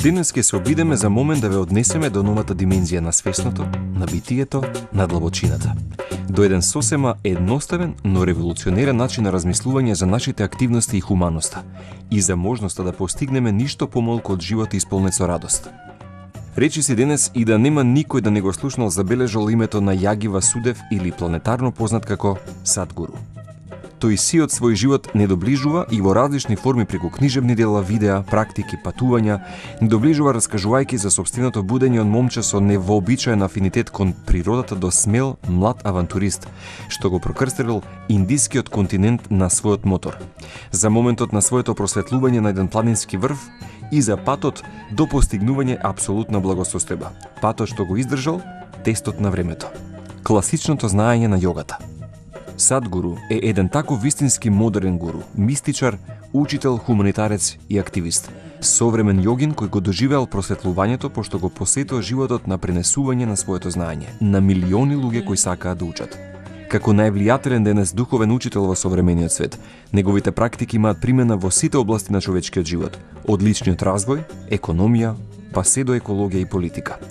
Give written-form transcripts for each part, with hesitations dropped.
Денес ќе се обидеме за момент да ве однесеме до новата димензија на свесното, на битието, на длабочината. До еден сосема едноставен, но револуционерен начин на размислување за нашите активности и хуманоста и за можноста да постигнеме ништо помалку од живот исполнет со радост. Речи си денес и да нема никој да не го слушнал забележал името на Јаги Васудев или планетарно познат како Садгуру. Тој сиот свој живот не доближува и во различни форми преку книжевни дела, видеа, практики, патувања, не доближува раскажувајќи за сопственото будење од момче со невообичаен афинитет кон природата до смел, млад авантурист, што го прокрстелил индискиот континент на својот мотор, за моментот на своето просветлување на еден планински врв и за патот до постигнување апсолутна благосостојба, патот што го издржал тестот на времето. Класичното знаење на јогата. Садгуру е еден таков вистински модерен гуру, мистичар, учител, хуманитарец и активист. Современ јогин кој го доживеал просветлувањето пошто го посетил животот на пренесување на своето знаење на милиони луѓе кои сакаат да учат. Како највлијателен денес духовен учител во современиот свет, неговите практики имаат примена во сите области на човечкиот живот, од личниот развој, економија, па се до екологија и политика.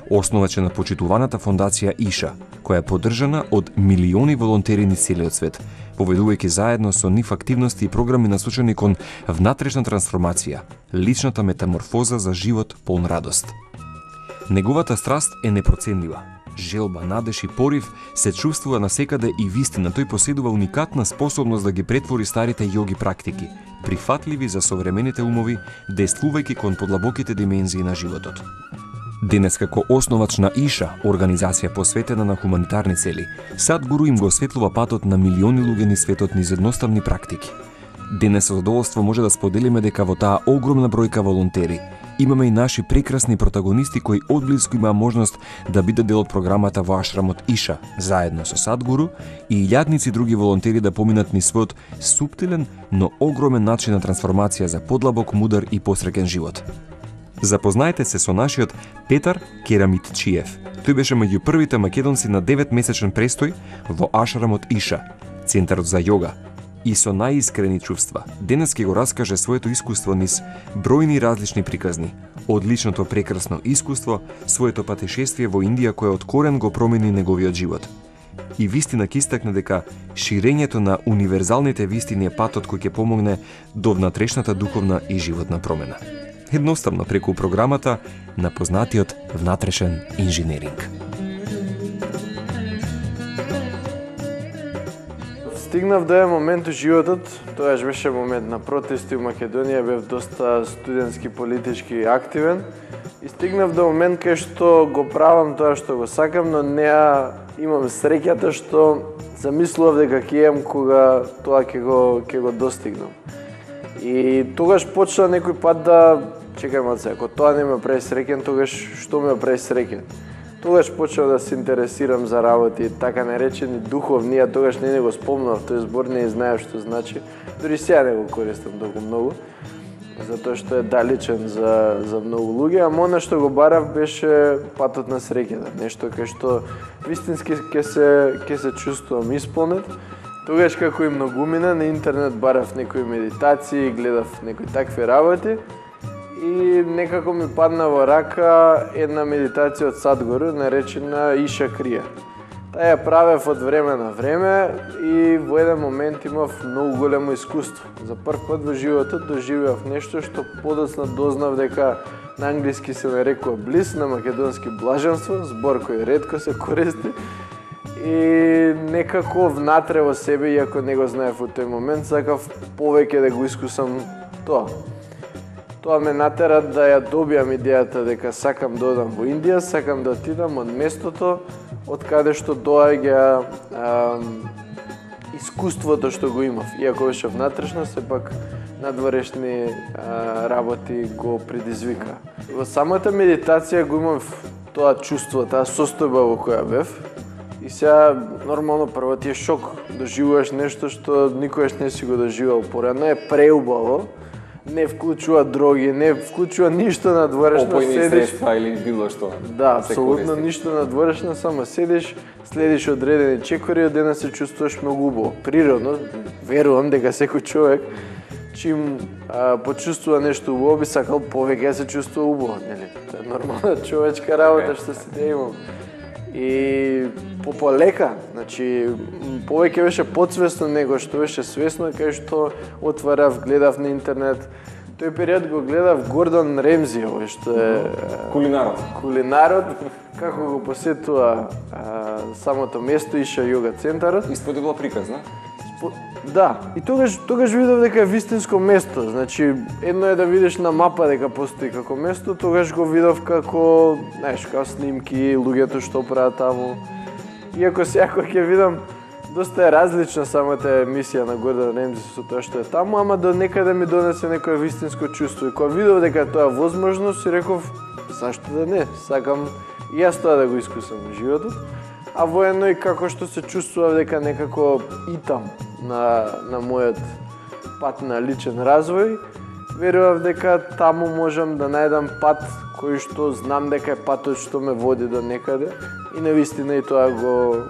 Основач е на почитуваната фондација Иша, која е поддржана од милиони волонтери низ целиот свет, поведувајќи заедно со нив активности и програми насочени кон внатрешна трансформација, личната метаморфоза за живот полн радост. Неговата страст е непроценлива. Желба, надеж и порив се чувствува насекаде и вистина тој поседува уникатна способност да ги претвори старите јоги практики, прифатливи за современите умови, действувајќи кон подлабоките димензии на животот. Денес како основач на Иша, организација посветена на хуманитарни цели, Садгуру им го осветлува патот на милиони луѓе низ светот низ едноставни практики. Денес со задоволство може да споделиме дека во таа огромна бројка волонтери имаме и наши прекрасни протагонисти кои одблиску имаа можност да бидат дел од програмата во ашрамот Иша, заедно со Садгуру и илјадници други волонтери да поминат низ својот суптилен, но огромен начин на трансформација за подлабок, мудар и посреќен живот. Запознаете се со нашиот Петар Керамитчиев. Тој беше меѓу првите македонци на 9-месечен престој во ашрамот Иша, центарот за јога, и со најискрени чувства. Денес ќе го раскаже своето искуство низ бројни различни приказни, од личното прекрасно искуство, своето патешествие во Индија кое од корен го промени неговиот живот. И вистина ќе истакне дека ширењето на универзалните вистини е патот кој ќе помогне до внатрешната духовна и животна промена. Едноставно преку програмата на познатиот внатрешен инженеринг. Стигнав до еден момент у животот, тоаш беше момент на протести у Македонија, бев доста студентски политички активен и стигнав до момент кај што го правам тоа што го сакам, но неа имам среќата што замислував дека ќе имам кога тоа ќе го достигнам. И тогаш почна некој пат да чекај малце, ако тоа не ме прави среќен, тогаш што ме прави среќен? Тогаш почнав да се интересирам за работи така наречени духовни, а тогаш не го спомнав тој збор, не знаев што значи. Дури сега не го користам толку многу, затоа што е далечен за многу луѓе, а она што го барав беше патот на среќата, нешто кај што вистински ќе се чувствувам исполнет. Тогаш како и многумина на интернет барав некои медитации, гледав некои такви работи и некако ми падна во рака една медитација од Садгуру наречена Иша Крија. Таа ја правев од време на време и во еден момент имав многу големо искуство. За прв пат во животот доживеав нешто што подоцна дознав дека на англиски се нарекува блис, на македонски блаженство, збор кој ретко се користи. И некако внатре во себе, иако не го знаев во тој момент, сакав повеќе да го искусам тоа. Тоа ме натера да ја добијам идејата дека сакам да одам во Индија, сакам да отидам од местото од каде што доаѓа искуството што го имав. Иако беше внатрешно, сепак надворешни работи го предизвика. Во самата медитација го имав тоа чувство, таа состојба во која бев. И сега, нормално, прво ти е шок. Доживуваш нешто што никогаш не си го доживал порано. Е преубаво, не вклучува дроги, не вклучува ништо надворешно, опојни средства или било што. Да, апсолутно ништо надворешно, само седиш, следиш одредени чекори, од денес се чувствуваш многу убаво. Природно, верувам дека секој човек чим почувствува нешто убаво, би сакал повеќе се чувствува убаво, нели? Тоа е нормална човечка работа што се имам. И полека, значи повеќе беше подсвесно него што беше свесно, кај што отварав, гледав на интернет. Тој период го гледав Гордон Ремзи, овој што е кулинарот, како го посетува самото место, иша йога центарот. Исподобила приказ, да? Да, и тогаш видов дека е вистинско место. Значи, едно е да видиш на мапа дека постои како место, тогаш го видов како, знаеш, како снимки, луѓето што прават таму. Иако секој ќе видам, доста е различна самата емисија на Гордон Ремзи со тоа што е таму, ама до некаде ми донесе некое вистинско чувство. И кога видов дека тоа е возможно, си реков, зашто да не, сакам и јас тоа да го искусам во животот. А воено и како што се чувствував дека некако итам на мојот пат на личен развој, верував дека таму можам да најдам пат кој што знам дека е патот што ме води до некаде и навистина и тоа го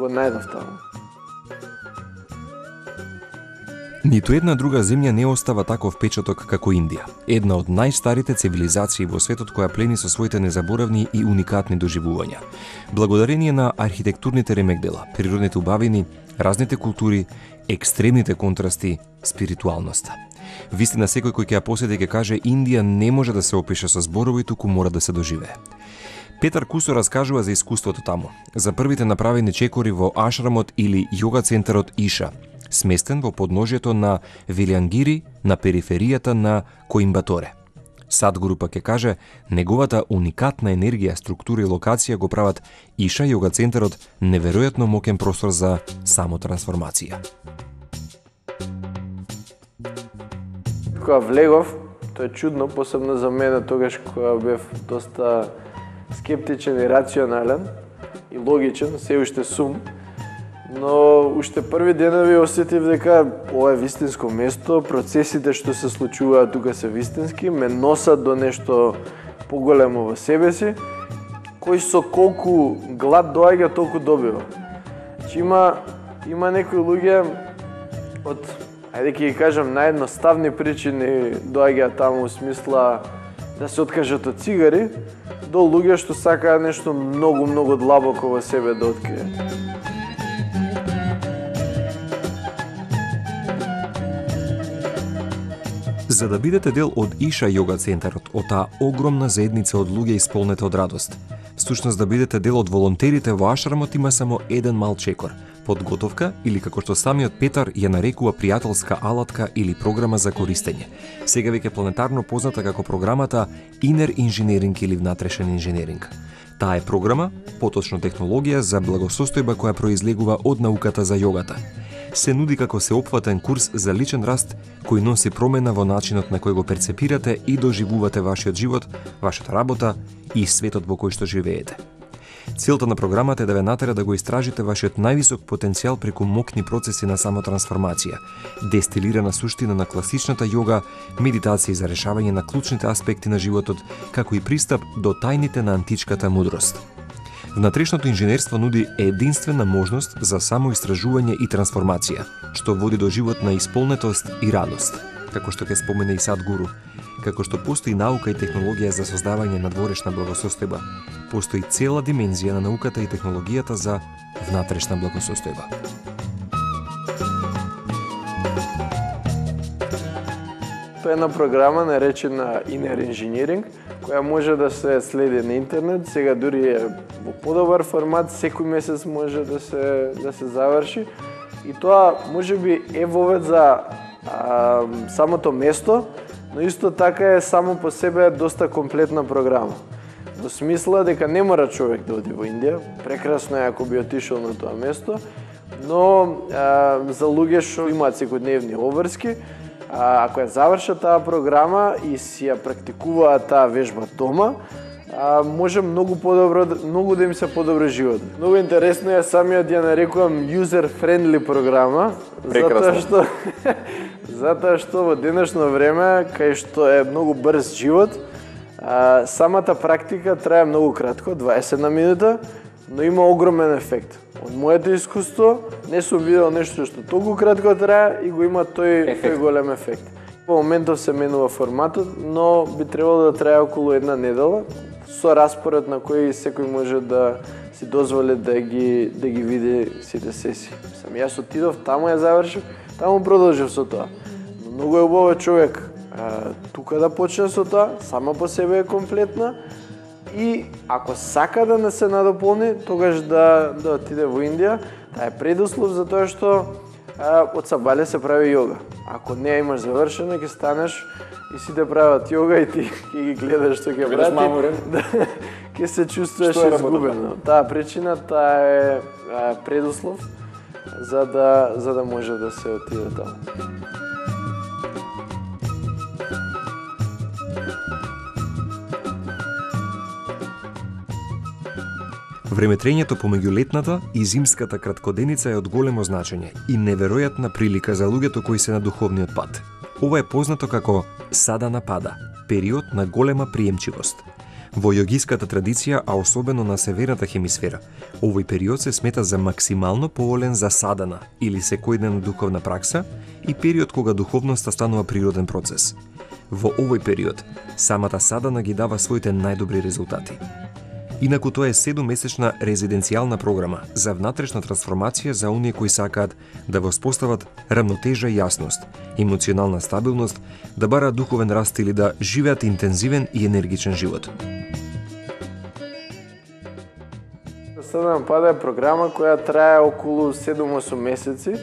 најдов таму. Ниту една друга земја не остава таков печаток како Индија, една од најстарите цивилизации во светот која плени со своите незаборавни и уникатни доживувања. Благодарение на архитектурните ремекдела, природните убавини, разните култури, екстремните контрасти, спиритуалноста. Вистина, секој кој ќе ја посети ќе каже Индија не може да се опише со зборови, туку мора да се доживее. Петар Кусо раскажува за искуството таму, за првите направени чекори во ашрамот или йога центарот Иша, сместен во подножјето на Вилјангири на периферијата на Коимбаторе. Садгуру па ќе каже, неговата уникатна енергија, структура и локација го прават Иша йога центарот неверојатно моќен простор за самотрансформација. Кога влегов, тоа е чудно, посебно за мене тогаш кога бев доста скептичен и рационален и логичен, се уште сум. Но уште први денови осетив дека ова е вистинско место, процесите што се случуваат тука се вистински, ме носат до нешто поголемо во себе си, кој со колку глад доаѓа, толку добива. Значи има некои луѓе од, ајде ќе ги кажам, наједноставни причини доаѓаат таму во смисла да се откажат од цигари, до луѓе што сакаат нешто многу длабоко во себе да откријат. За да бидете дел од Иша йога центарот, од таа огромна заедница од луѓе исполнета од радост, всушност да бидете дел од волонтерите во ашрамот има само еден мал чекор – подготовка или како што самиот Петар ја нарекува пријателска алатка или програма за користење. Сега веќе планетарно позната како програмата Inner Engineering или внатрешен инженеринг. Таа е програма, поточно технологија за благосостојба која произлегува од науката за јогата. Се нуди како сеопфатен курс за личен раст кој носи промена во начинот на кој го перцепирате и доживувате вашиот живот, вашата работа и светот во кој што живеете. Целта на програмата е да ве натера да го истражите вашиот највисок потенцијал преку мокни процеси на самотрансформација, дестилирана суштина на класичната јога, медитација за решавање на клучните аспекти на животот, како и пристап до тајните на античката мудрост. Внатрешното инженерство нуди единствена можност за самоистражување и трансформација, што води до живот на исполнетост и радост. Како што ќе спомене и Садгуру, како што постои наука и технологија за создавање на дворешна благосостојба, постои цела димензија на науката и технологијата за внатрешна благосостојба. Тоа е една програма наречена Inner Engineering, која може да се следи на интернет. Сега дури е во подобар формат, секој месец може да се заврши. И тоа можеби е вовед за самото место, но исто така е само по себе доста комплетна програма. Во смисла дека не мора човек да оди во Индија, прекрасно е ако би отишол на тоа место, но за луѓе што имаат секојдневни обврски, ако ја завршат таа програма и си ја практикуваат таа вежба дома, може многу да им се подобри живот. Многу интересно е, самиот ја нарекувам user-friendly програма, Прекрасно. затоа што во денешно време, кај што е многу брз живот, самата практика трае многу кратко, 21 минута, но има огромен ефект. Од моето искуство не сум видел нешто што толку кратко трае и го има тој голем ефект. Во моментов се менува форматот, но би требало да трае околу една недела, со распоред на кој секој може да си дозволи да ги види сите сесии. Јас отидов, таму ја завршив, таму продолжив со тоа. Но многу е убаво човек тука да почне со тоа, сама по себе е комплетна, и ако сака да не се надополни, тогаш да отиде во Индија. Таа е предуслов за тоа што од сабале се прави јога. Ако не ја имаш завршено, ќе станеш и сите прават јога и ти ќе ги гледаш што ќе прати. Ќе се чувствуваш изгубено. Таа причина, таа е предуслов за да може да се отиде таму. Времетрењето помеѓу летната и зимската краткоденица е од големо значење и неверојатна прилика за луѓето кои се на духовниот пат. Ова е познато како садана пада, период на голема приемчивост. Во јогиската традиција, а особено на северната хемисфера, овој период се смета за максимално поволен за садана или секојдневна духовна пракса и период кога духовноста станува природен процес. Во овој период, самата садана ги дава своите најдобри резултати. Инаку тоа е 7-месечна резиденцијална програма за внатрешна трансформација за оние кои сакаат да воспостават рамнотежа и јасност, емоционална стабилност, да бараат духовен раст или да живеат интензивен и енергичен живот. Садана пада е програма која трае околу 7-8 месеци,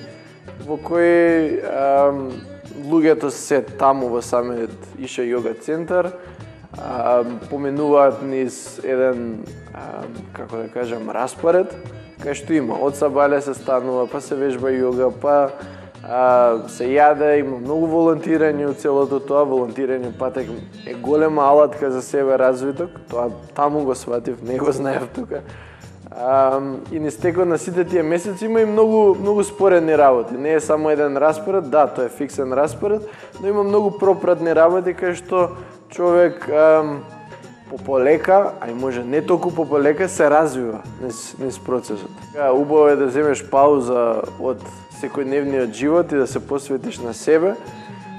во кои луѓето се таму во самиот Иша јога центар, поменуваат низ еден, како да кажам, распоред, кај што има од сабале се станува, па се вежба јога, па се јаде, има многу волонтирање од целото тоа. Волонтирање патек е голема алатка за себе развиток, тоа таму го сватив, не го знаев тука. И низ текот на сите тие месеци има и многу споредни работи. Не е само еден распоред, да, тоа е фиксен распоред, но има многу пропратни работи кај што човек полека, а и може не толку полека, се развива низ процесот. Убаво е да земеш пауза од секојдневниот живот и да се посветиш на себе.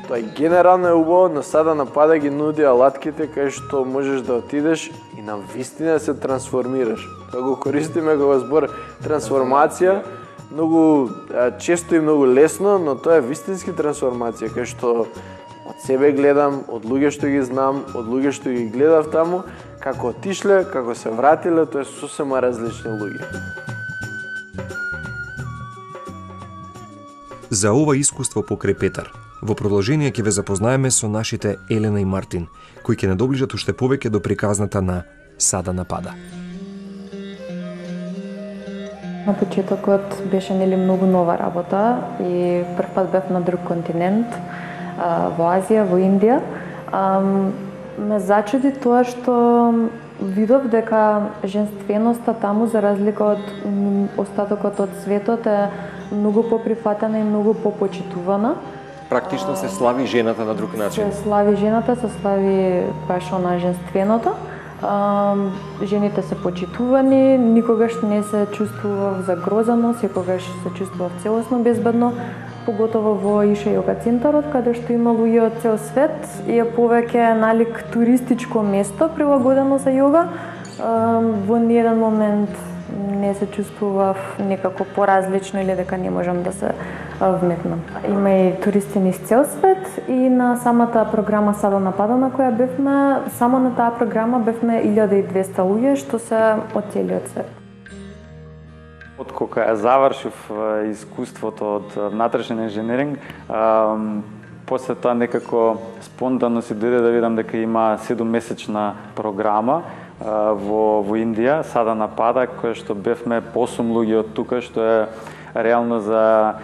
Тоа генерално е убаво, но садана пада ги нуди алатките кај што можеш да отидеш и на вистина се трансформираш. Тоа го користиме кога збор трансформација, многу често и многу лесно, но тоа е вистински трансформација, кај што од себе гледам, од луѓе што ги знам, од луѓе што ги гледав таму, како отишле, како се вратиле, тоа е сосема различни луѓе. За ова искуство покрај Петар, во продолжение ќе ве запознаеме со нашите Елена и Мартин, кои ќе не доближат уште повеќе до приказната на Садана пада. На почетокот беше многу нова работа и прв пат бев на друг континент, во Азија, во Индија. Ме зачуди тоа што видов дека женственоста таму, за разлика од остатокот од светот, е многу поприфатена и многу попочитувана. Практично се слави жената на друг начин. Се слави жената, се слави баш она женственото. Жените се почитувани, никогаш не се чувствував загрозено, секогаш се чувствував целосно безбедно, поготово во Иша јога центарот, каде што има луѓе од цел свет и е повеќе налик туристичко место прилагодено за јога. Во ниеден момент не се чувствував некако поразлично или дека не можам да се вметнам. Има и туристи низ цел свет и на самата програма Садана пада на која бевме, само на таа програма бевме 1200 луѓе што се од целиот свет. Од кога ја завршив искуството од внатрешен инженеринг, после тоа некако спонтано си дојде да видам дека има 7-месечна програма во Индија, Садана Пада, кој што бевме 8 луѓе од тука, што е реално за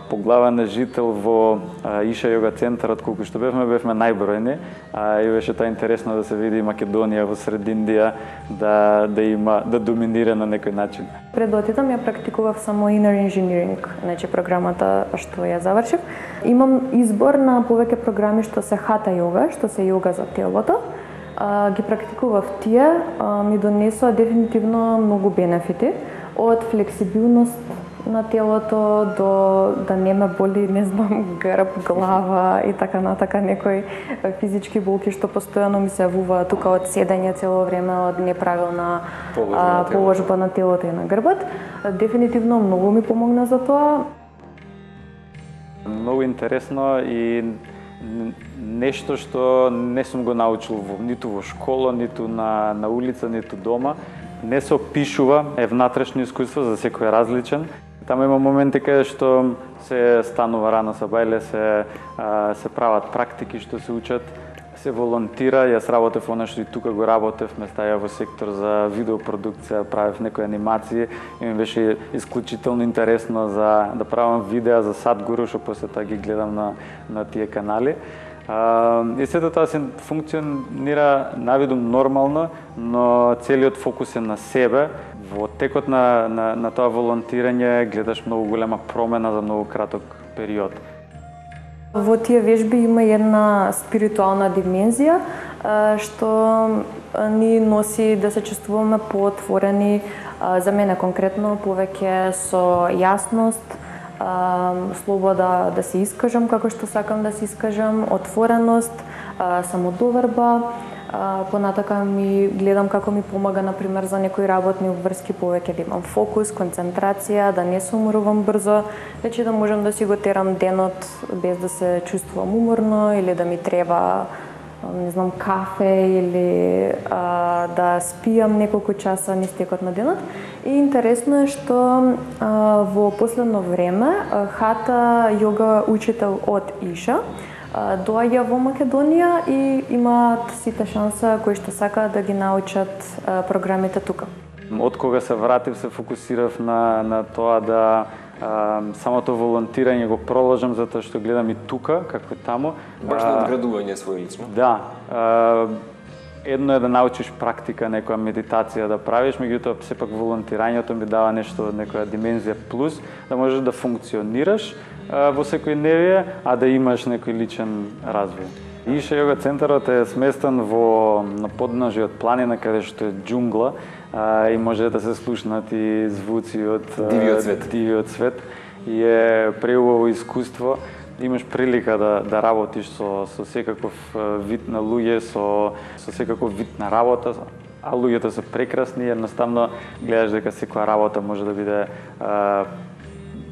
поглавен жител во Иша йога центарот, колку што бевме најбројни, и беше тоа интересно да се види Македонија во сред Индија да доминира на некој начин. Пред да отидам ја практикував само Inner Engineering, значи програмата што ја завршив. Имам избор на повеќе програми што се хата йога, што се йога за телото. Ги практикував тие, ми донесоа дефинитивно многу бенефити, од флексибилност на телото до да не ме боли, не знам, грб, глава и така натака некои физички болки што постојано ми се јавуваат тука од седење цело време, од неправилна положба на телото и на грбот. Дефинитивно многу ми помогна за тоа. Многу интересно и нешто што не сум го научил ниту во школа, ниту на улица, ниту дома. Не се опишува, е внатрешно искуство, за секој е различен. Таму има моменти каде што се станува рано сабајле, се прават практики што се учат, се волонтира. Јас работев во нешто и тука го работев, ме ставија во сектор за видеопродукција, правев некои анимации и ми беше исклучително интересно да правам видеа за Садгуру, што после тоа ги гледам на тие канали. И сето тоа се функционира навидум нормално, но целиот фокус е на себе. Во текот на тоа волонтирање гледаш многу голема промена за многу краток период. Во тие вежби има една спиритуална димензија што ни носи да се чувствуваме поотворени, за мене конкретно повеќе со јасност, слобода да се искажам како што сакам да се искажам, отвореност, самодоверба. Понатака ми гледам како ми помага, например, за некои работни обврски повеќе да имам фокус, концентрација, да не се уморувам брзо, значи да можам да си го терам денот без да се чувствувам уморно или да ми треба, не знам, кафе или да спијам неколку часа низ текот на денот. И интересно е што во последно време хата йога учител од Иша доаѓа во Македонија и имаат сите шанса кои што сакаат да ги научат програмите тука. Од кога се вратив се фокусирав на тоа да самото волонтирање го проложам затоа што гледам и тука како и таму. Баш надградување свој лично. Да. Едно е да научиш практика, некоја медитација да правиш, меѓутоа сепак волонтирањето ми дава нешто, некоја димензија плюс, да можеш да функционираш во секојдневие, а да имаш некој личен развој. Иша йога центарот е сместен на подножје од планина каде што е џунгла и може да се слушнат и звуци од дивиот свет. И е преубаво искуство. Имаш прилика да работиш со секаков вид на луѓе, со секаков вид на работа, а луѓето се прекрасни, едноставно гледаш дека секоја работа може да биде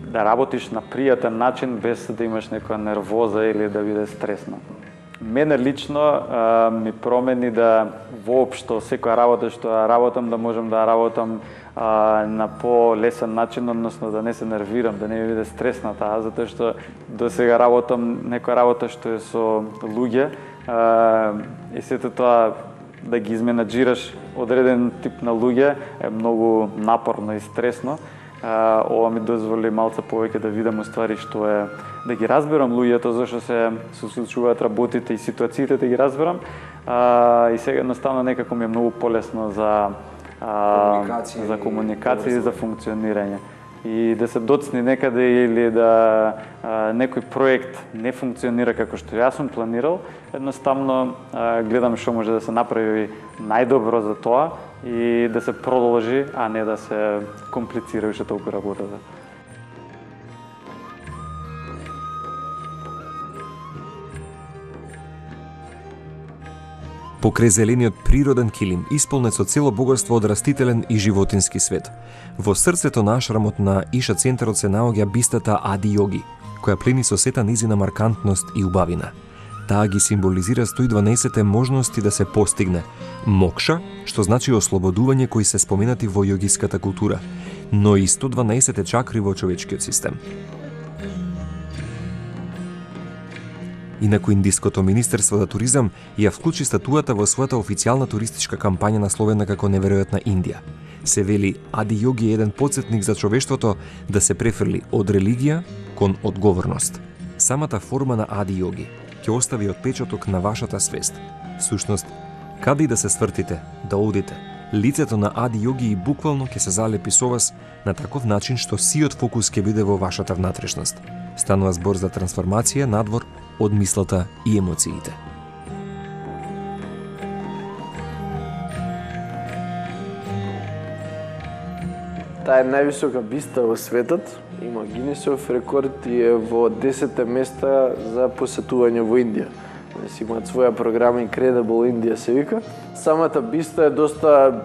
да работиш на пријатен начин без да имаш некоја нервоза или да биде стресно. Мене лично ми промени да воопшто секоја работа што ја работам, да можам да работам на по-лесен начин, односно да не се нервирам, да не ми биде стресна таа, затоа што до сега работам некоја работа што е со луѓе и сето тоа да ги изменаџираш одреден тип на луѓе е многу напорно и стресно. Ова ми дозволи малце повеќе да видам уствари што е, да ги разберам луѓето зашто се случуваат работите и ситуациите, да ги разберам. И сега едноставно некако ми е многу полесно за комуникација и за функционирање. И да се доцни некаде или да некој проект не функционира како што јас сум планирал, едноставно гледам што може да се направи најдобро за тоа и да се продолжи, а не да се комплицира уште толку работата. Покрај зелениот природен килим, исполнет со цело богатство од растителен и животински свет. Во срцето на ашрамот на Иша центарот се наоѓа бистата Ади Йоги, која плени со сета низина маркантност и убавина. Таа ги символизира 112 можности да се постигне мокша, што значи ослободување кои се споменати во јогиската култура, но и 112 чакри во човечкиот систем. Инаку Индиското министерство за туризам ја вклучи статуата во својата официјална туристичка кампања насловена како Неверојатна Индија. Се вели Ади Јоги е еден потсетник за човештвото да се префрли од религија кон одговорност. Самата форма на Ади Јоги ќе остави отпечаток на вашата свест. Всушност, каде и да се свртите, да одите, лицето на Ади Јоги и буквално ќе се залепи со вас на таков начин што сиот фокус ќе биде во вашата внатрешност. Станува збор за трансформација надвор од мислата и емоциите. Таа е највисока биста во светот, има Гинисов рекорд и е во 10-те места за посетување во Индија. Си имаат своја програма Incredible India се вика. Самата биста е доста,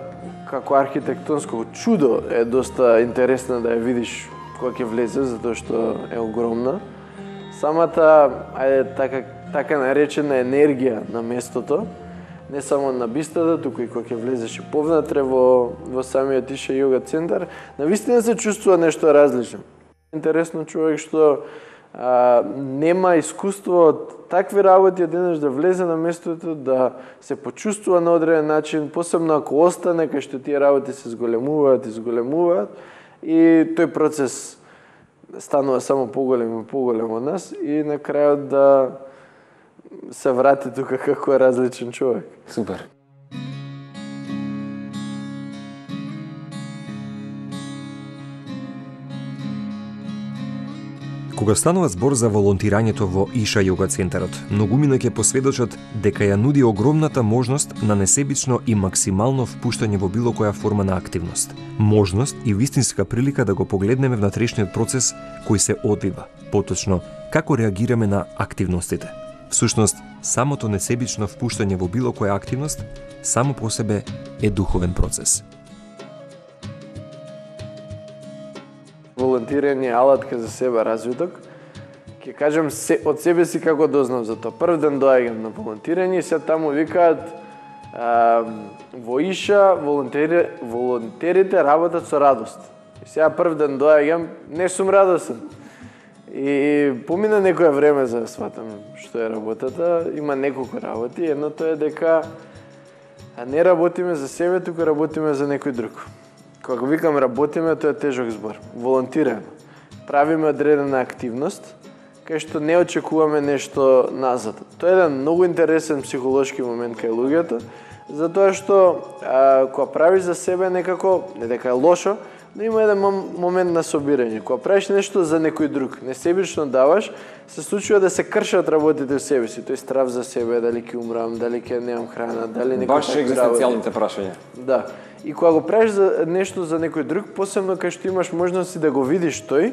како архитектонско чудо, е доста интересна да ја видиш кога ќе влезе, затоа што е огромна. Самата така наречена енергија на местото, не само на бистата, туку и кога ќе влезеш и повнатре во самиот Иша Јога центар, навистина се чувствува нешто различно. Интересно човек што нема искуство од такви работи, еднаш да влезе на местото, да се почувствува на одреден начин, посебно ако остане, кај што тие работи се зголемуваат и тој процес станува само поголем и поголем од нас и на крајот да се врати тука како различен човек. Супер. Кога станува збор за волонтирањето во Иша Јога центарот, многумина ќе посведочат дека ја нуди огромната можност на несебично и максимално впуштање во било која форма на активност. Можност и вистинска прилика да го погледнеме внатрешниот процес кој се одвива, поточно како реагираме на активностите. Всушност, самото несебично впуштање во било која активност само по себе е духовен процес. Волонтирање е алатка за себе развиток. Ќе кажам од себе си како дознав за тоа. Прв ден доаѓам на волонтирање и се таму викаат во Иша волонтерите работат со радост. И сега прв ден доаѓам, не сум радосен. И помина некое време за да сватам што е работата, има неколку работи. Едното е дека не работиме за себе, туку работиме за некој друг. Кога викам работиме, тоа е тежок збор. Волонтираме. Правиме одредена активност, кај што не очекуваме нешто назад. Тоа е еден многу интересен психолошки момент кај луѓето, затоа што кога правиш за себе некако, не дека е лошо, но има еден момент на собирање. Кога правиш нешто за некој друг, несебично даваш, се случува да се кршат работите во себе си. Тој страв за себе, дали ќе умрам, дали ќе немам храна, дали некој баш екзистенцијалните прашања. Да. И кога го правиш за нешто за некој друг, посебно кај што имаш можности да го видиш тој,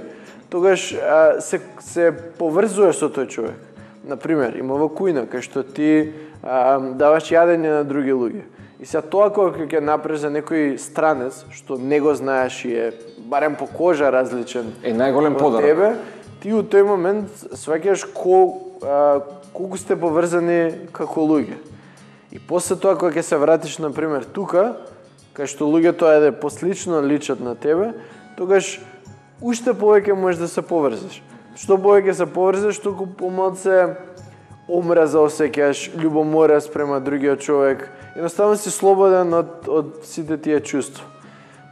тогаш се поврзуваш со тој човек. Например, има во кујна, кај што ти даваш јадење на други луѓе. И сега тоа кога ќе направиш за некој странец, што не го знаеш и е барем по кожа различен најголем подарок. Тебе, ти у тој момент сваќаш колку сте поврзани како луѓе. И после тоа кога ќе се вратиш, например, тука, кај што луѓето е послично личат на тебе, тогаш уште повеќе можеш да се поврзаш. Што повеќе се поврзаш, толку помалце омраза осеќаш, љубомора спрема другиот човек. Едноставно си слободен од сите тие чувства.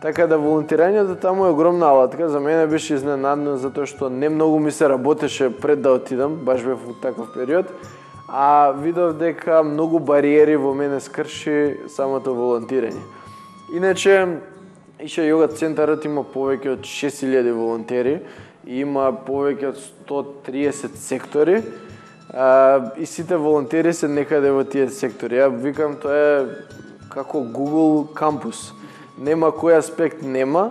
Така да волонтирањето таму е огромна алатка. За мене беше изненадно затоа што не многу ми се работеше пред да отидам, баш бев во таков период, а видов дека многу бариери во мене скрши самото волонтирање. Иначе, Иша Јога центарот има повеќе од 6000 волонтери и има повеќе од 130 сектори и сите волонтери се некаде во тие сектори. Ја викам, тоа е како Google кампус. Нема кој аспект нема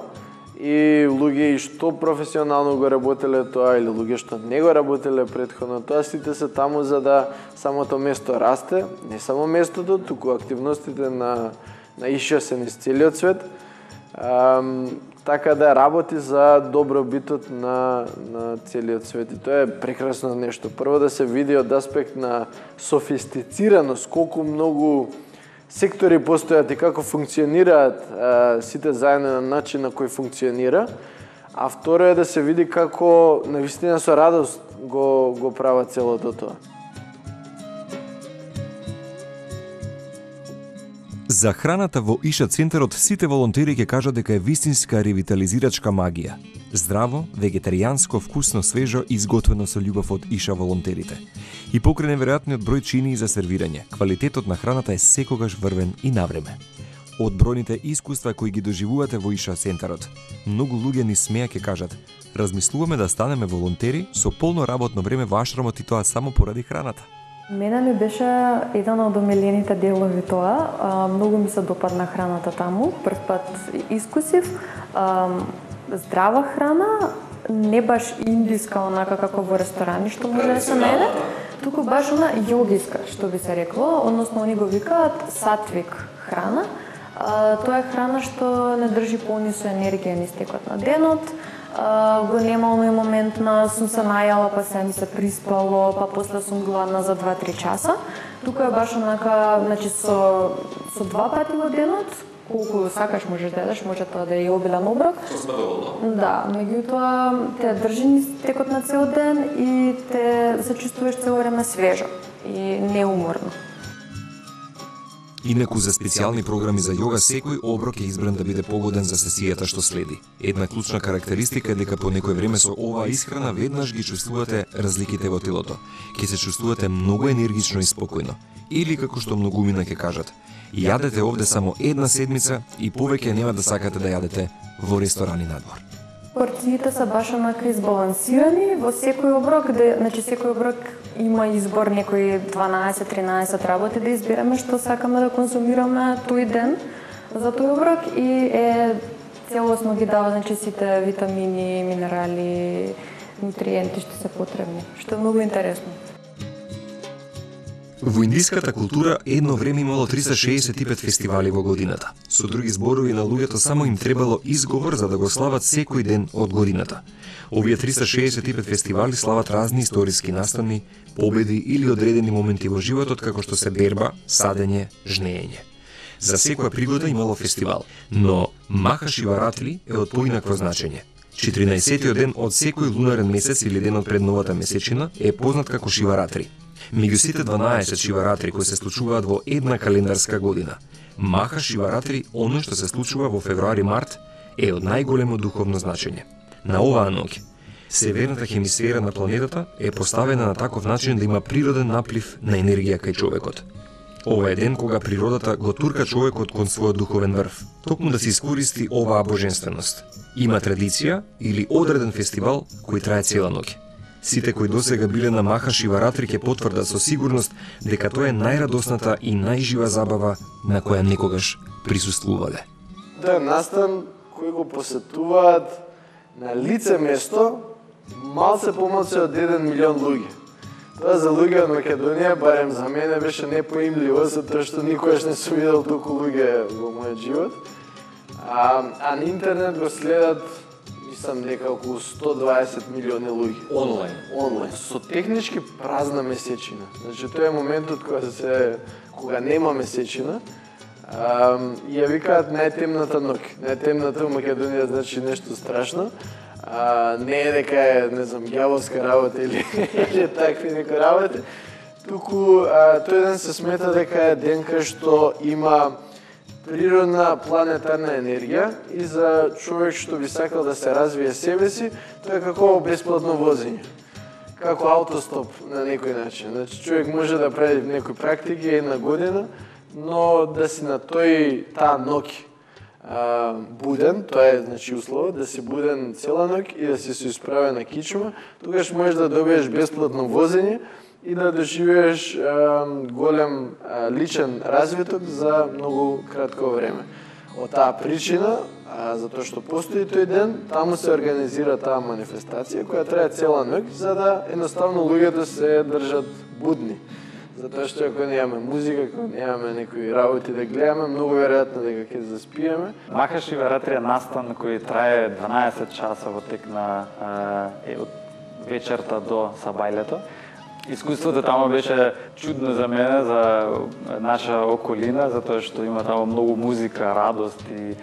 и луѓе и што професионално го работеле тоа или луѓе што не го работеле претходно тоа, сите се таму за да самото место расте, не само местото, туку активностите на Иша се низ целиот свет, така да работи за добробитот на целиот свет. И тоа е прекрасно нешто. Прво да се види од аспект на софистицираност, колку многу сектори постојат и како функционираат сите заедно на начин на кој функционира, а второ е да се види како навистина со радост го прават целото тоа. За храната во Иша центарот сите волонтери ќе кажат дека е вистинска ревитализирачка магија. Здраво, вегетаријанско, вкусно, свежо и изготвено со љубов од Иша волонтерите. И покрај неверојатниот број чини за сервирање, квалитетот на храната е секогаш врвен и навреме. Од бројните искуства кои ги доживувате во Иша центарот, многу луѓе ни смеа ќе кажат: размислуваме да станеме волонтери со полно работно време во ашрамот и тоа само поради храната. Мене ми беше еден од омилените делови тоа. Многу ми се допадна храната таму. Прв пат искусив здрава храна, не баш индиска, онака како во ресторани што може да се најде, туку баш она јогиска, што би се рекло, односно они го викаат сатвик храна. Тоа е храна што не држи полни со енергија низ текот на денот. Го нема оној момент на сум се најала, па се ми се приспало, па после сум гладна за 2-3 часа. Тука е баш онака, значи со 2 пати во денот, колку сакаш можеш да едеш, може тоа да е и обилен оброк. Да, меѓутоа те држи низ текот на цел ден и те се чувствуваш цело време свежо и неуморно. Инаку за специјални програми за јога секој оброк е избран да биде погоден за сесијата што следи. Една клучна карактеристика е дека по некој време со оваа исхрана веднаш ги чувствувате разликите во телото. Ќе се чувствувате многу енергично и спокојно. Или како што многумина ќе кажат: јадете овде само една седмица и повеќе нема да сакате да јадете во ресторани надвор. Порциите се баш онака избалансирани во секој оброк, значи секој оброк има избор некои 12-13 работи да избереме што сакаме да консумираме тој ден за тој оброк и целосно ги дава, значи сите витамини, минерали, нутриенти што се потребни, што е многу интересно. Во индиската култура едно време имало 365 фестивали во годината. Со други зборови, на луѓето само им требало изговор за да го слават секој ден од годината. Овие 365 фестивали слават разни историски настани, победи или одредени моменти во животот како што се берба, садење, жнеење. За секоја пригода имало фестивал, но Маха Шиваратри е од поинакво значење. 14-тиот ден од секој лунарен месец или денот пред новата месечина е познат како Шиваратри. Меѓу сите 12 Шиваратри кои се случуваат во една календарска година, Маха Шиваратри, оно што се случува во февруари-март, е од најголемо духовно значење. На оваа ноќ, северната хемисфера на планетата е поставена на таков начин да има природен наплив на енергија кај човекот. Ова е ден кога природата го турка човекот кон својот духовен врв, токму да се искористи оваа божественост. Има традиција или одреден фестивал кој трае цела ноќ. Сите кои досега биле на Маха Шиваратри ќе потврдат со сигурност дека тоа е најрадосната и најжива забава на која некогаш присуствувале. Тоа е настан кој го посетуваат на лице место малце помалце од 1 милион луѓе. Тоа за луѓе од Македонија, барем за мене, беше непоимливо, затоа што никогаш не сум видел толку луѓе во мојот живот. А на интернет го следат, мислам дека околу 120 милиони луѓе. Онлайн. Со технички празна месечина. Значи тоа е моментот кога нема месечина. Ја викаат најтемната ноќ. Најтемната во Македонија значи нешто страшно. Не е дека е, не знам, ѓаволска работа или такви некои работи. Туку тој ден се смета дека е ден кај што има природна планетарна енергија и за човек што би сакал да се развие себе си, тоа е како бесплатно возење. Како аутостоп на некој начин. Значи човек може да прави некои практики една година, но да си на таа ноќ буден, тоа е значи услов, да си буден цела ноќ и да си се исправен на кичма, тогаш можеш да добиеш бесплатно возење и да доживееш голем личен развиток за многу кратко време. Од таа причина, затоа што постои тој ден, таму се организира таа манифестација која трае цела ноќ, за да едноставно луѓето се држат будни. Затоа што ако немаме музика, ако немаме некои работи да гледаме, многу веројатно дека ќе заспиеме. Маха Шиваратри е настан кој трае 12 часа во тек на од вечерта до сабајлето. Искуството тамо беше чудно за мене, за наша околина, затоа што има тамо многу музика, радост и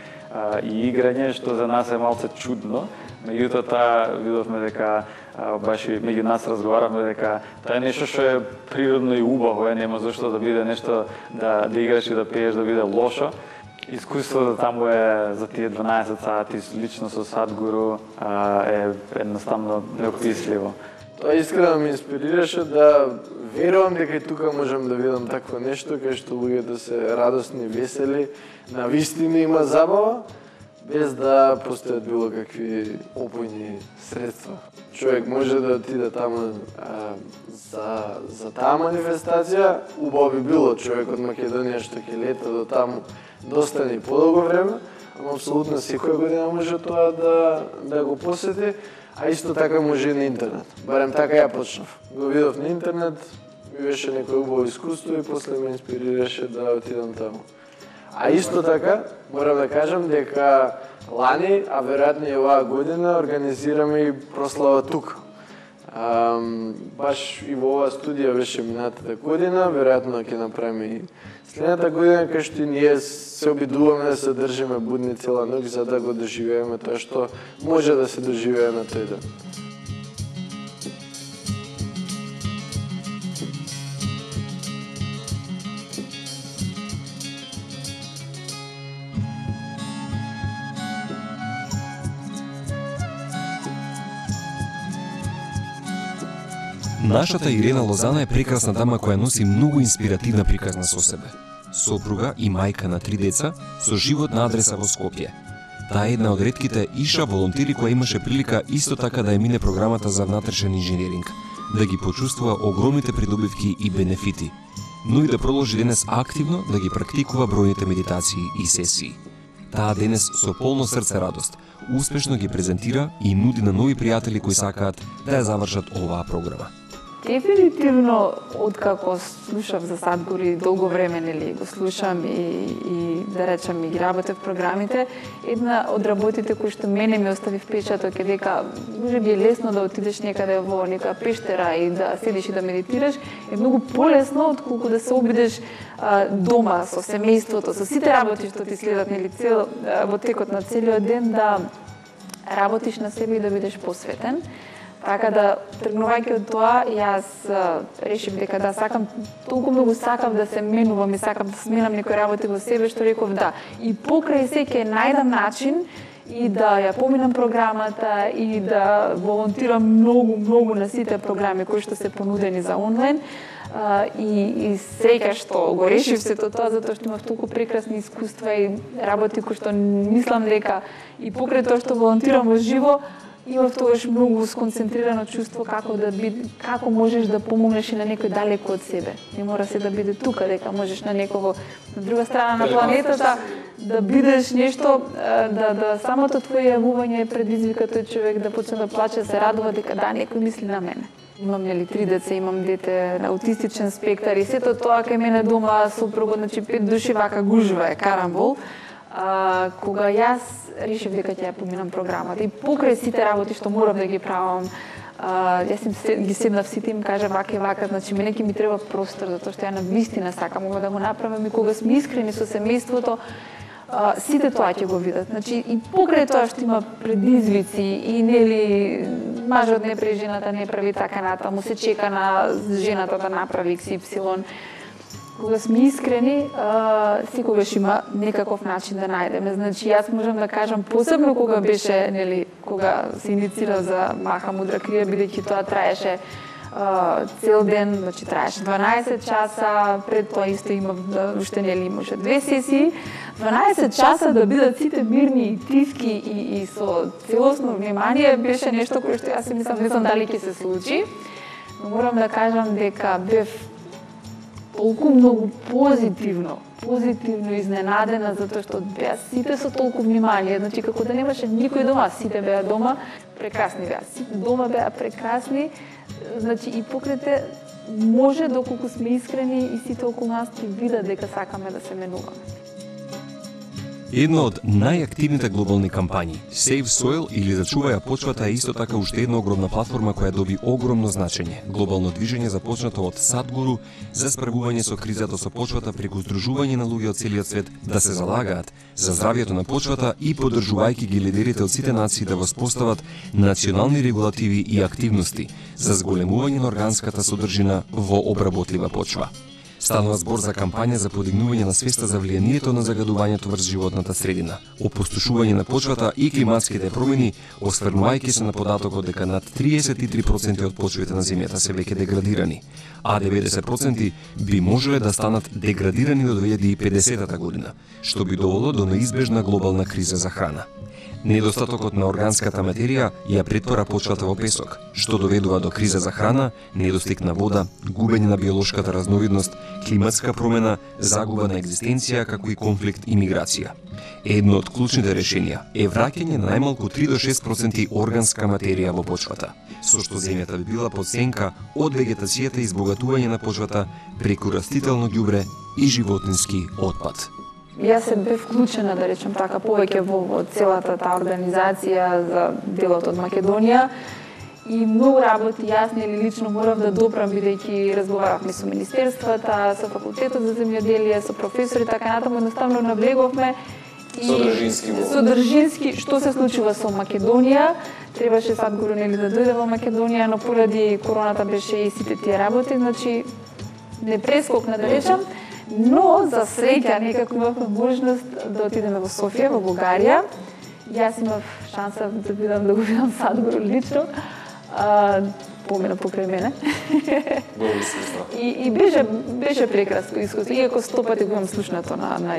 играње, што за нас е малце чудно. Меѓутоа, видовме дека баш и меѓу нас разговаравме дека тоа е нешто што е природно и убаво, нема зашто да биде нешто да играш и да пееш да биде лошо. Искуството таму е за тие 12 сати лично со Садгуру е едноставно неописливо. Тоа искрено ме инспирираше да верувам дека и тука можам да видам такво нешто, кај што луѓето се радосни, весели, на вистина има забава, без да постојат било какви опојни средства. Човек може да отиде таму за таа манифестација, убаво би било човек од Македонија што ќе лета до таму да остане подолго време, ама апсолутно секоја година може тоа да го посети, а исто така може и на интернет. Барем така ја почнав. Го видов на интернет, ми беше некој убаво искуство и после ме инспирираше да отидам таму. А исто така, морам да кажам дека лани, а веројатно и оваа година, организираме и прослава тука. Баш и во оваа студија беше минатата година, веројатно ќе направиме и следната година, кај што и ние се обидуваме да се држиме будни цела ноќ за да го доживееме тоа што може да се доживее на тој ден. Нашата Ирена Лозана е прекрасна дама која носи многу инспиративна приказна со себе. Сопруга и мајка на 3 деца со живот на адреса во Скопје. Таа е една од ретките иша волонтери која имаше прилика исто така да ја мине програмата за внатрешен инженеринг, да ги почувствува огромните придобивки и бенефити, но и да продолжи денес активно да ги практикува бројните медитации и сесии. Таа денес со полно срце радост успешно ги презентира и нуди на нови пријатели кои сакаат да ја завршат оваа програма. Дефинитивно, откако слушав за Садгуру долго време, нели, го слушам и да речам и ги работев програмите, една од работите кои што мене ми остави впечаток е дека може би е лесно да отидеш некаде во нека пештера и да седиш и да медитираш, е многу полесно отколку да се обидеш дома со семејството, со сите работи што ти следат, нели, во текот на целиот ден да работиш на себе и да бидеш посветен. Така да, тргнувајќи од тоа, јас решив дека да сакам, толку многу сакам да се менувам и сакам да сменам некои работи во себе, што реков да. И покрај се ќе најдам начин и да ја поминам програмата и да волонтирам многу на сите програми кои што се понудени за онлайн. И среќа што го решив сето тоа, затоа што имав толку прекрасни искуства и работи кои што мислам дека и покрај тоа што волонтирам во живо, имав тогаш многу сконцентрирано чувство како можеш да помогнеш и на некој далеко од себе. Не мора се да биде тука, дека можеш на некого на друга страна на планетата да бидеш нешто, да самото твое јавување предизвика тој човек да почне да плаче, се радува дека да, некој мисли на мене. Имам, нели, 3 деца, имам дете на аутистичен спектар и сето тоа кај мене дома сопругот, значи 5 души вака гужва е карамбол. Кога јас решив дека ќе ја поминам програмата и покрај сите работи што морам да ги правам, јас ги седнав сите им кажа вака и вака, значи мене ќе ми треба простор, затоа што ја на вистина сакам ова да го направам и кога сме искрени со семејството, сите тоа ќе го видат. Значи и покрај тоа што има предизвици и нели мажот не прави, жената не прави така натаму, се чека на жената да направи XY. Кога сме искрени, секогаш има некаков начин да најдеме. Значи, јас можам да кажам, посебно кога беше, нели, кога се иницира за Маха Мудра Крија, бидејќи тоа траеше цел ден, значи траеше 12 часа, пред тоа исто имав, уште нели имаше 2 сесии, 12 часа да бидат сите мирни и тивки и со целосно внимание беше нешто кое што јас си мислам, не знам дали ќе се случи, но морам да кажам дека бев толку многу позитивно изненадена, затоа што беа сите со толку внимание, значи како да немаше никој дома, сите беа дома, прекрасни беа, сите дома беа прекрасни, значи и пократе може доколку сме искрени и сите околу нас ќе видат дека сакаме да се менуваме. Една од најактивните глобални кампањи, Save Soil или Зачувај почвата, е исто така уште една огромна платформа која доби огромно значење. Глобално движење започнато од Садгуру за справување со кризата со почвата преку здружување на луѓе од целиот свет да се залагаат за здравјето на почвата и поддржувајќи ги лидерите од сите нации да воспостават национални регулативи и активности за зголемување на органската содржина во обработлива почва. Станува збор за кампања за подигнување на свеста за влијанието на загадувањето врз животната средина, опустошување на почвата и климатските промени, осврнувајќи се на податокот дека над 33% од почвите на земјата се веќе деградирани, а 90% би можеле да станат деградирани до 2050 година, што би довело до неизбежна глобална криза за храна. Недостатокот на органската материја ја претвара почвата во песок, што доведува до криза за храна, недостиг на вода, губење на биолошката разновидност, климатска промена, загуба на екзистенција, како и конфликт и миграција. Едно од клучните решенија е враќање на најмалку 3 до 6% органска материја во почвата, со што земјата би била под сенка од вегетацијата и избогатување на почвата преку растително ѓубре и животински отпад. Јас се бев вклучена, да речем така, повеќе во целата таа организација за делот од Македонија и многу работи јас нели лично морав да допрам, бидејќи разговаравме со министерствата, со факултетот за земјоделие, со професори, така натаму едноставно навлеговме и содржински што се случува со Македонија. Требаше Садгуру нели да дојде во Македонија, но поради короната беше и сите тие работи, значи не прескокна, да речем. Но за среќа некако имавме можност да отидеме во Софија, во Бугарија. Јас имав шанса да го видам Садгуру лично. Помина покрај мене. И беше прекрасно искуство. Иако 100 пати го имам слушнато на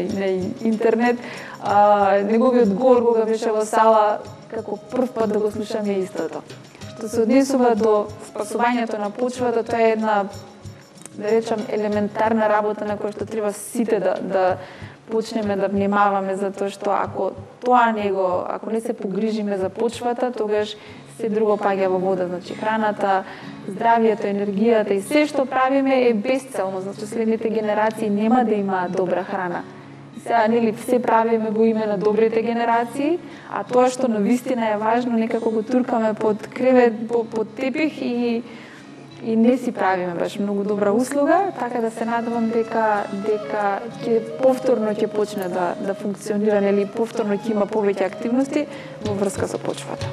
интернет, неговиот говор кога беше во сала, како прв пат да го слушам е истото. Што се однесува до спасувањето на почвата, тоа е една, да речам, елементарна работа на која што треба сите да почнеме да внимаваме, затоа што ако не се погрижиме за почвата, тогаш се друго паѓа во вода, значи храната, здравјето, енергијата и се што правиме е бесцелно, значи следните генерации нема да имаат добра храна. Сега нели се правиме во име на добрите генерации, а тоа што навистина е важно некако го туркаме под кревет, под тепих и не си правиме баш многу добра услуга, така да се надевам дека ќе повторно ќе почне да функционира, нели повторно ќе има повеќе активности во врска со почвата.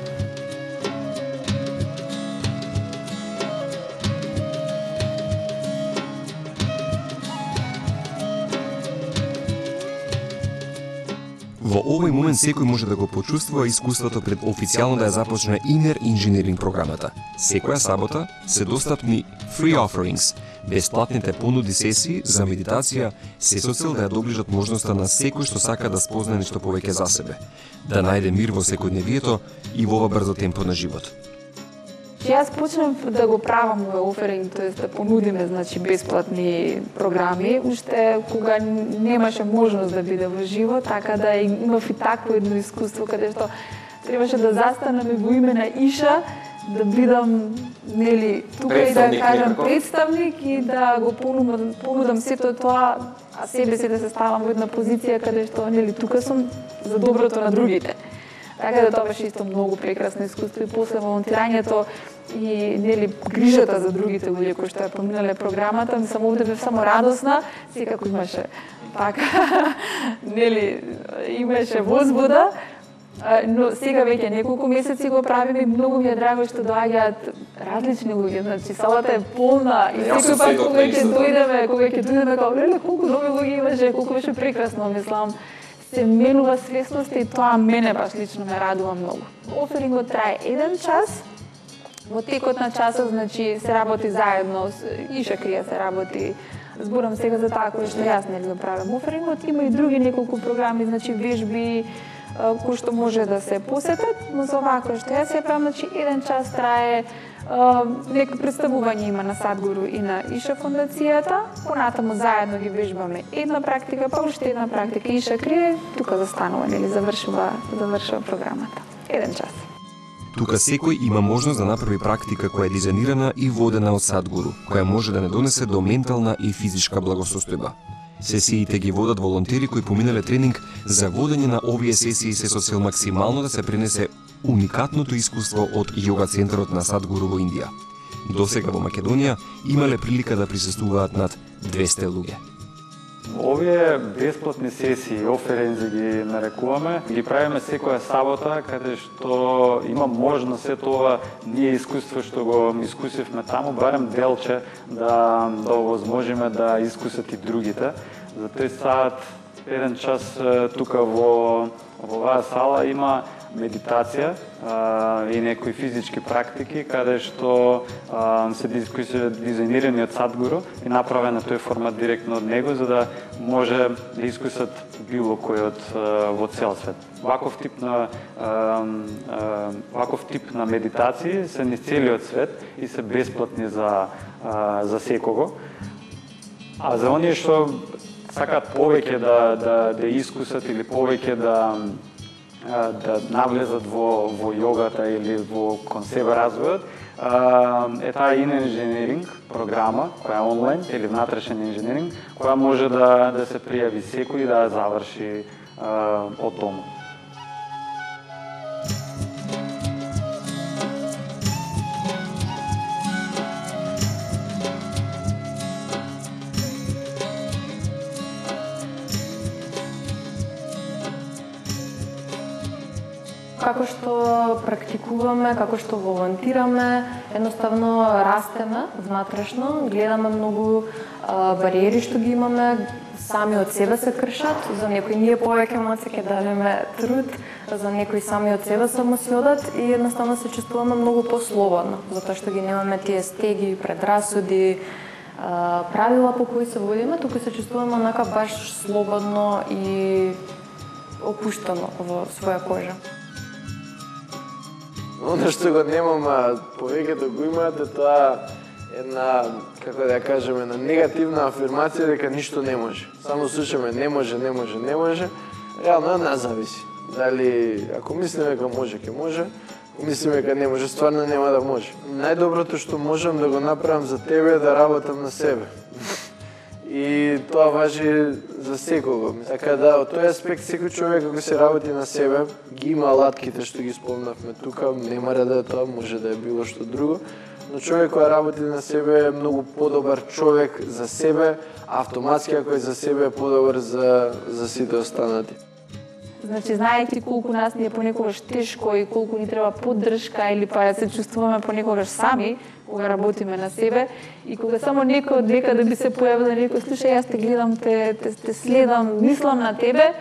Во овој момент секој може да го почувствува искуството пред официјално да ја започне Inner Engineering програмата. Секоја сабота се достапни free offerings, бесплатните понуди сесии за медитација, се со цел да ја доближат можноста на секој што сака да спозна нешто повеќе за себе, да најде мир во секојдневието и во ова брзо темпо на живот. Јас почнав да го правам овој оферинг, тоест да понудиме значи бесплатни програми, уште кога немаше можност да биде во живо, така да имав и такво едно искуство каде што требаше да застанеме во име на Иша, да бидам нели тука и да кажам представник и да го понудам сето тоа, а себе си да се ставам во една позиција каде што нели тука сум за доброто на другите. Така да тоа беше исто многу прекрасно искуство и после волонтирањето и нели грижата за другите луѓе кои што ја поминале програмата, мислам овде бев само радосна, секако имаше така нели имаше возбуда, но сега веќе неколку месеци го правиме и многу ми е драго што доаѓаат различни луѓе, значи салата е полна и секој пат кога ќе дојдеме како леле колку нови луѓе имаше, колку беше прекрасно, мислам се менува свесноста и тоа мене баш лично ме радува многу. Оферингот трае 1 час. Во текот на часот, значи, се работи заедно, Иша Крија се работи. Зборам сега за таа која што јас нели го правам. Оферингот има и други неколку програми, значи вежби кои што може да се посетат, но за оваа која што јас ја правам, значи 1 час трае, некој представување има на Садгуру и на Иша фондацијата, понатаму заедно ги вежбаме една практика, па уште една практика. Иша Крие тука застанува, нели завршува програмата. 1 час. Тука секој има можност да направи практика која е дизајнирана и водена од Садгуру, која може да не донесе до ментална и физичка благосостојба. Сесиите ги водат волонтери кои поминале тренинг за водење на овие сесии се со цел максимално да се пренесе уникатното искуство од јога центарот на Садгуру во Индија. Досега во Македонија имале прилика да присуствуваат над 200 луѓе. Овие бесплатни сесии, оферензи ги нарекуваме, ги правиме секоја сабота, каде што има можност се тоа ние искуство што го искусивме таму, барем делче да овозможиме да искусат и другите. За тој саат, еден час тука во оваа сала има медитација и некои физички практики, каде што се дизајнирани од Садгуру и направен на тој формат директно од него, за да може да искусат било кој од во цел свет. Ваков тип на медитации се низ целиот свет и се бесплатни за секого. А за оние што сакаат повеќе да искусат или повеќе да навлезат во јогата или во кон себе развојот, е таа инженеринг програма, која е онлайн или внатрешен инженеринг, која може да се пријави секој и да заврши од дома. Како што практикуваме, како што волонтираме, едноставно растеме внатрешно, гледаме многу бариери што ги имаме, сами од себе се кршат, за некои ние повеќе моци ќе дадеме труд, за некои сами од себе само си одат и едноставно се чувствуваме многу послободно, затоа што ги немаме тие стеги, предрасуди, правила по кои се водиме, туку се чувствуваме онака баш слободно и опуштено во своја кожа. Оно што го немам, повеќето го имаат, е тоа една, како да ја кажеме, една негативна афирмација дека ништо не може. Само слушаме не може. Реално не зависи. Дали ако мислиме дека може, ќе може, ако мислиме дека не може, стварно нема да може. Најдоброто што можам да го направам за тебе е да работам на себе. И тоа важи за секого. Така да, од тој аспект, секој човек ако се работи на себе, ги има алатките што ги спомнавме тука, не мора да е тоа, може да е било што друго, но човек кој работи на себе е многу подобар човек за себе, автоматски ако е за себе е подобар за сите останати. Значи, знаејќи колку нас ни е понекогаш тешко и колку ни треба поддршка или па да се чувствуваме понекогаш сами, кога работиме на себе и кога само некој од некаде би се појавил да некој слушај, јас те гледам, те следам, мислам на тебе,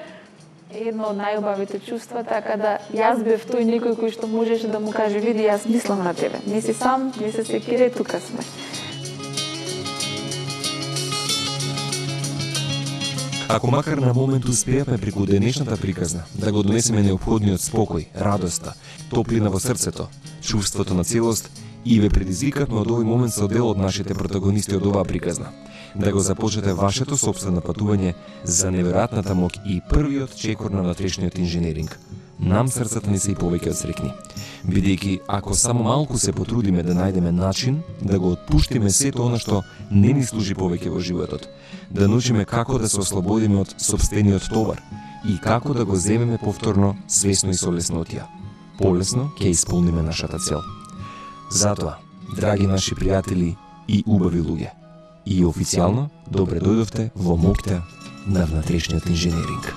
е едно од најубавите чувства, така да јас бев тој некој кој што можеше да му каже види јас мислам на тебе. Не си сам, не се секире, тука сме. Ако макар на момент успеавме преку денешната приказна да го донесеме неопходниот спокој, радоста, топлина во срцето, чувството на целост и ве предизвикавме од овој момент со дел од нашите протагонисти од оваа приказна, да го започнете вашето сопствено патување за неверојатната моќ и првиот чекор на внатрешниот инженеринг. Нам срцата ни се и повеќе од срекни, бидејќи ако само малку се потрудиме да најдеме начин да го отпуштиме сето она што не ни служи повеќе во животот, да научиме како да се ослободиме од сопствениот товар и како да го земеме повторно свесно и со леснотија, полесно ќе исполниме нашата цел. Затоа, драги наши пријатели и убави луѓе, и официјално добре дојдовте во моќта на внатрешниот инженеринг.